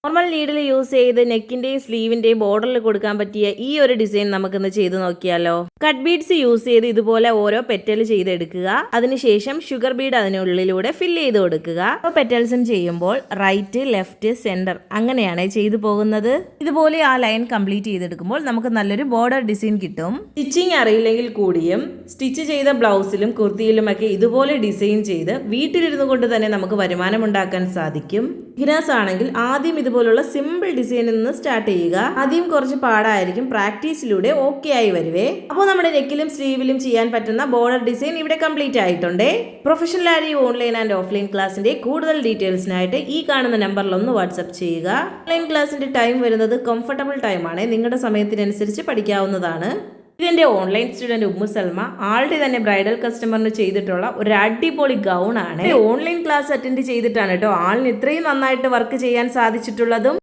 Normal needle use ചെയ്ത് നെക്കിന്റെയും സ്ലീവിന്റെയും ബോർഡറിൽ കൊടുക്കാൻ പറ്റിയ ഈ ഒരു ഡിസൈൻ നമുക്കിന്ന് ചെയ്ത് നോക്കിയാലോ. കട്ട് ബീഡ്സ് യൂസ് ചെയ്ത് ഇതുപോലെ ഓരോ പെറ്റൽ ചെയ്തെടുക്കുക. അതിനുശേഷം ഷുഗർ ബീഡ് അതിനുള്ളിലൂടെ ഫില്ല് ചെയ്ത് കൊടുക്കുക. ഓരോ പെറ്റൽസും ചെയ്യുമ്പോൾ റൈറ്റ്, ലെഫ്റ്റ്, സെന്റർ അങ്ങനെയാണ് ചെയ്തു പോകുന്നത്. ഇതുപോലെ ആ ലൈൻ കംപ്ലീറ്റ് ചെയ്തെടുക്കുമ്പോൾ നമുക്ക് നല്ലൊരു ബോർഡർ ഡിസൈൻ കിട്ടും. സ്റ്റിച്ചിങ് അറിയില്ലെങ്കിൽ കൂടിയും സ്റ്റിച്ച് ചെയ്ത ബ്ലൗസിലും കുർത്തിയിലുമൊക്കെ ഇതുപോലെ ഡിസൈൻ ചെയ്ത് വീട്ടിലിരുന്നു കൊണ്ട് തന്നെ നമുക്ക് വരുമാനം ഉണ്ടാക്കാൻ സാധിക്കും. ബിഗിനേഴ്സ് ആണെങ്കിൽ ആദ്യം ഇതുപോലുള്ള സിമ്പിൾ ഡിസൈനിൽ നിന്ന് സ്റ്റാർട്ട് ചെയ്യുക. ആദ്യം കുറച്ച് പാടായിരിക്കും, പ്രാക്ടീസിലൂടെ ഓക്കെ ആയി വരുവേ. അപ്പോൾ നമ്മുടെ നെക്കിലും സ്ലീവിലും ചെയ്യാൻ പറ്റുന്ന ബോർഡർ ഡിസൈൻ ഇവിടെ കംപ്ലീറ്റ് ആയിട്ടുണ്ട്. Professional ary online and offline ക്ലാസിന്റെ കൂടുതൽ ഡീറ്റെയിൽസിനായിട്ട് ഈ കാണുന്ന നമ്പറിൽ ഒന്ന് വാട്സ്ആപ്പ് ചെയ്യുക. ഓൺലൈൻ ക്ലാസിന്റെ ടൈം വരുന്നത് കംഫർട്ടബിൾ ടൈമാണ്, നിങ്ങളുടെ സമയത്തിനനുസരിച്ച് പഠിക്കാവുന്നതാണ്. ഇതെന്റെ ഓൺലൈൻ സ്റ്റുഡന്റ് ഉമ്മു സൽമ ആളുടെ തന്നെ ബ്രൈഡൽ കസ്റ്റമറിന് ചെയ്തിട്ടുള്ള ഒരു അടിപൊളി ഗൗൺ ആണ്. ഓൺലൈൻ ക്ലാസ് അറ്റൻഡ് ചെയ്തിട്ടാണ് കേട്ടോ ആളിന് ഇത്രയും നന്നായിട്ട് വർക്ക് ചെയ്യാൻ സാധിച്ചിട്ടുള്ളതും.